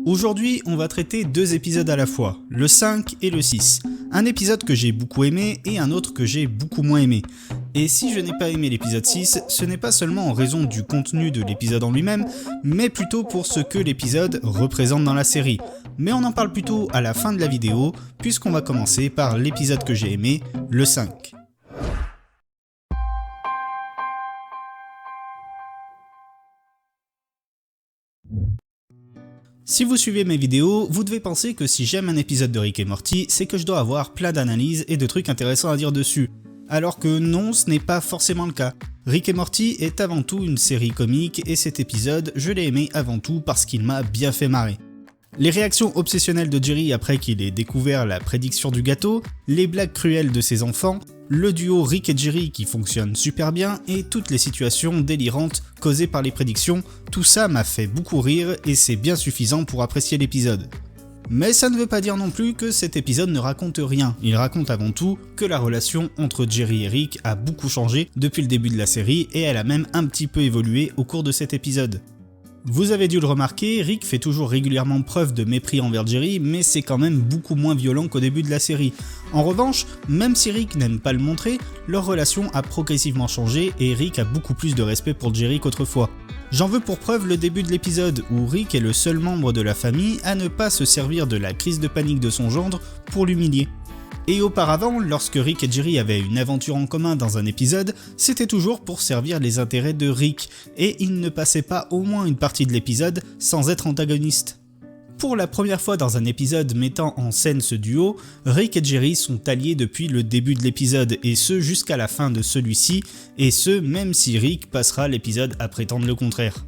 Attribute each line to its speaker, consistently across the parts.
Speaker 1: Aujourd'hui, on va traiter deux épisodes à la fois, le 5 et le 6. Un épisode que j'ai beaucoup aimé et un autre que j'ai beaucoup moins aimé. Et si je n'ai pas aimé l'épisode 6, ce n'est pas seulement en raison du contenu de l'épisode en lui-même, mais plutôt pour ce que l'épisode représente dans la série. Mais on en parle plutôt à la fin de la vidéo, puisqu'on va commencer par l'épisode que j'ai aimé, le 5. Si vous suivez mes vidéos, vous devez penser que si j'aime un épisode de Rick et Morty, c'est que je dois avoir plein d'analyses et de trucs intéressants à dire dessus. Alors que non, ce n'est pas forcément le cas. Rick et Morty est avant tout une série comique et cet épisode, je l'ai aimé avant tout parce qu'il m'a bien fait marrer. Les réactions obsessionnelles de Jerry après qu'il ait découvert la prédiction du gâteau, les blagues cruelles de ses enfants, le duo Rick et Jerry qui fonctionne super bien et toutes les situations délirantes causées par les prédictions, tout ça m'a fait beaucoup rire et c'est bien suffisant pour apprécier l'épisode. Mais ça ne veut pas dire non plus que cet épisode ne raconte rien, il raconte avant tout que la relation entre Jerry et Rick a beaucoup changé depuis le début de la série et elle a même un petit peu évolué au cours de cet épisode. Vous avez dû le remarquer, Rick fait toujours régulièrement preuve de mépris envers Jerry, mais c'est quand même beaucoup moins violent qu'au début de la série. En revanche, même si Rick n'aime pas le montrer, leur relation a progressivement changé et Rick a beaucoup plus de respect pour Jerry qu'autrefois. J'en veux pour preuve le début de l'épisode, où Rick est le seul membre de la famille à ne pas se servir de la crise de panique de son gendre pour l'humilier. Et auparavant, lorsque Rick et Jerry avaient une aventure en commun dans un épisode, c'était toujours pour servir les intérêts de Rick, et il ne passait pas au moins une partie de l'épisode sans être antagoniste. Pour la première fois dans un épisode mettant en scène ce duo, Rick et Jerry sont alliés depuis le début de l'épisode, et ce jusqu'à la fin de celui-ci, et ce même si Rick passera l'épisode à prétendre le contraire.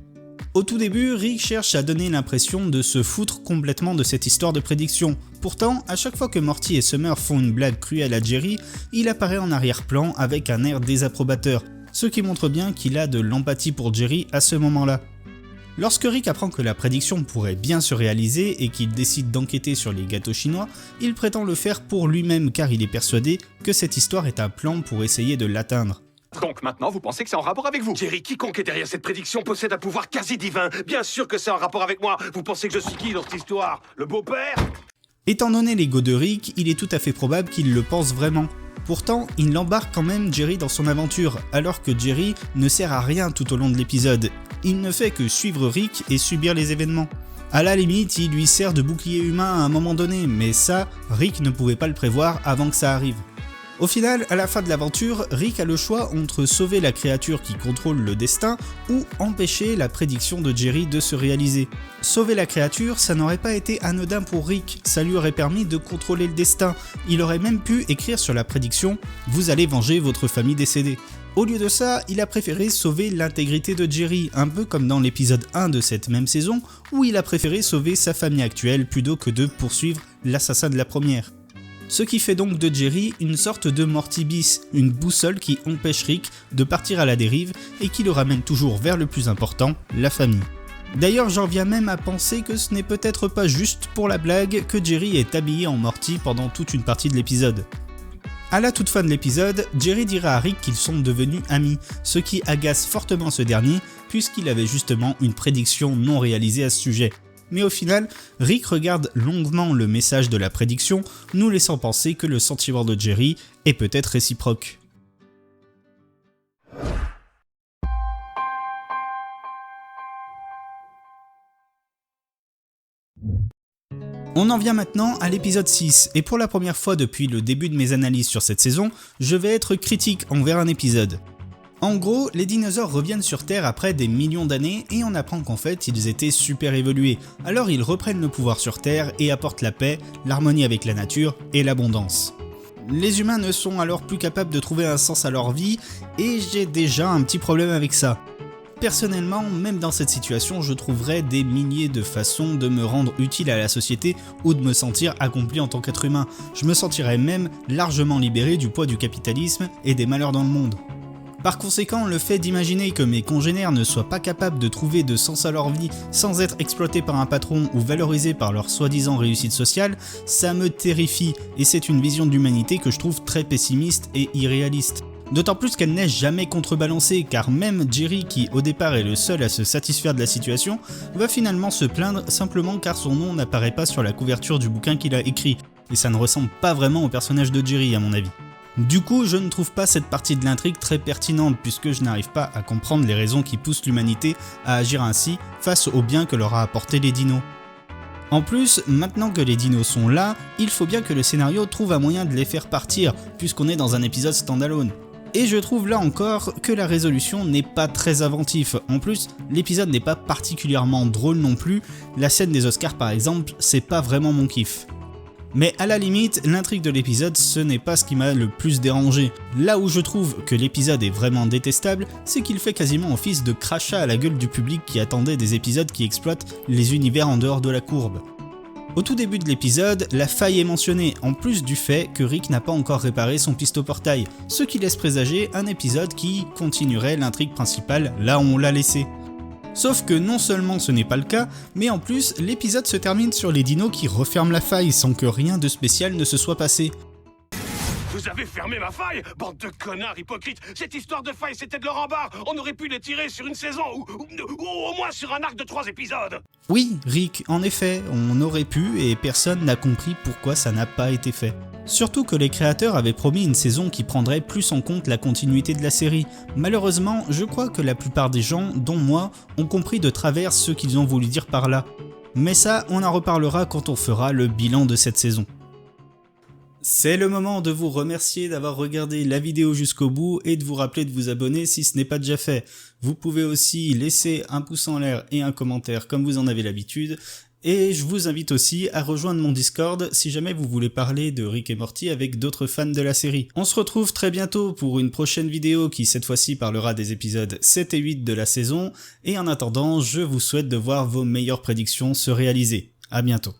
Speaker 1: Au tout début, Rick cherche à donner l'impression de se foutre complètement de cette histoire de prédiction. Pourtant, à chaque fois que Morty et Summer font une blague cruelle à Jerry, il apparaît en arrière-plan avec un air désapprobateur, ce qui montre bien qu'il a de l'empathie pour Jerry à ce moment-là. Lorsque Rick apprend que la prédiction pourrait bien se réaliser et qu'il décide d'enquêter sur les gâteaux chinois, il prétend le faire pour lui-même car il est persuadé que cette histoire est un plan pour essayer de l'atteindre.
Speaker 2: Donc maintenant, vous pensez que c'est en rapport avec vous?
Speaker 3: Jerry, quiconque est derrière cette prédiction possède un pouvoir quasi divin. Bien sûr que c'est en rapport avec moi. Vous pensez que je suis qui dans cette histoire? Le beau-père?
Speaker 1: Étant donné l'ego de Rick, il est tout à fait probable qu'il le pense vraiment. Pourtant, il embarque quand même Jerry dans son aventure, alors que Jerry ne sert à rien tout au long de l'épisode. Il ne fait que suivre Rick et subir les événements. À la limite, il lui sert de bouclier humain à un moment donné, mais ça, Rick ne pouvait pas le prévoir avant que ça arrive. Au final, à la fin de l'aventure, Rick a le choix entre sauver la créature qui contrôle le destin ou empêcher la prédiction de Jerry de se réaliser. Sauver la créature, ça n'aurait pas été anodin pour Rick, ça lui aurait permis de contrôler le destin. Il aurait même pu écrire sur la prédiction « Vous allez venger votre famille décédée ». Au lieu de ça, il a préféré sauver l'intégrité de Jerry, un peu comme dans l'épisode 1 de cette même saison, où il a préféré sauver sa famille actuelle plutôt que de poursuivre l'assassin de la première. Ce qui fait donc de Jerry une sorte de Morty bis, une boussole qui empêche Rick de partir à la dérive et qui le ramène toujours vers le plus important, la famille. D'ailleurs, j'en viens même à penser que ce n'est peut-être pas juste pour la blague que Jerry est habillé en Morty pendant toute une partie de l'épisode. À la toute fin de l'épisode, Jerry dira à Rick qu'ils sont devenus amis, ce qui agace fortement ce dernier puisqu'il avait justement une prédiction non réalisée à ce sujet. Mais au final, Rick regarde longuement le message de la prédiction, nous laissant penser que le sentiment de Jerry est peut-être réciproque. On en vient maintenant à l'épisode 6, et pour la première fois depuis le début de mes analyses sur cette saison, je vais être critique envers un épisode. En gros, les dinosaures reviennent sur Terre après des millions d'années et on apprend qu'en fait ils étaient super évolués, alors ils reprennent le pouvoir sur Terre et apportent la paix, l'harmonie avec la nature et l'abondance. Les humains ne sont alors plus capables de trouver un sens à leur vie et j'ai déjà un petit problème avec ça. Personnellement, même dans cette situation, je trouverais des milliers de façons de me rendre utile à la société ou de me sentir accompli en tant qu'être humain. Je me sentirais même largement libéré du poids du capitalisme et des malheurs dans le monde. Par conséquent, le fait d'imaginer que mes congénères ne soient pas capables de trouver de sens à leur vie sans être exploités par un patron ou valorisés par leur soi-disant réussite sociale, ça me terrifie et c'est une vision de l'humanité que je trouve très pessimiste et irréaliste. D'autant plus qu'elle n'est jamais contrebalancée, car même Jerry, qui au départ est le seul à se satisfaire de la situation, va finalement se plaindre simplement car son nom n'apparaît pas sur la couverture du bouquin qu'il a écrit, et ça ne ressemble pas vraiment au personnage de Jerry à mon avis. Du coup, je ne trouve pas cette partie de l'intrigue très pertinente, puisque je n'arrive pas à comprendre les raisons qui poussent l'humanité à agir ainsi face au bien que leur a apporté les dinos. En plus, maintenant que les dinos sont là, il faut bien que le scénario trouve un moyen de les faire partir, puisqu'on est dans un épisode standalone. Et je trouve là encore que la résolution n'est pas très inventive. En plus, l'épisode n'est pas particulièrement drôle non plus, la scène des Oscars par exemple, c'est pas vraiment mon kiff. Mais à la limite, l'intrigue de l'épisode, ce n'est pas ce qui m'a le plus dérangé. Là où je trouve que l'épisode est vraiment détestable, c'est qu'il fait quasiment office de crachat à la gueule du public qui attendait des épisodes qui exploitent les univers en dehors de la courbe. Au tout début de l'épisode, la faille est mentionnée, en plus du fait que Rick n'a pas encore réparé son pistoportail, ce qui laisse présager un épisode qui continuerait l'intrigue principale là où on l'a laissé. Sauf que non seulement ce n'est pas le cas, mais en plus l'épisode se termine sur les dinos qui referment la faille sans que rien de spécial ne se soit passé.
Speaker 3: Vous avez fermé ma faille, bande de connards hypocrites. Cette histoire de faille, c'était de leur embarras. On aurait pu les tirer sur une saison ou au moins sur un arc de 3 épisodes.
Speaker 1: Oui, Rick, en effet, on aurait pu et personne n'a compris pourquoi ça n'a pas été fait. Surtout que les créateurs avaient promis une saison qui prendrait plus en compte la continuité de la série. Malheureusement, je crois que la plupart des gens, dont moi, ont compris de travers ce qu'ils ont voulu dire par là. Mais ça, on en reparlera quand on fera le bilan de cette saison. C'est le moment de vous remercier d'avoir regardé la vidéo jusqu'au bout et de vous rappeler de vous abonner si ce n'est pas déjà fait. Vous pouvez aussi laisser un pouce en l'air et un commentaire comme vous en avez l'habitude. Et je vous invite aussi à rejoindre mon Discord si jamais vous voulez parler de Rick et Morty avec d'autres fans de la série. On se retrouve très bientôt pour une prochaine vidéo qui cette fois-ci parlera des épisodes 7 et 8 de la saison. Et en attendant, je vous souhaite de voir vos meilleures prédictions se réaliser. À bientôt.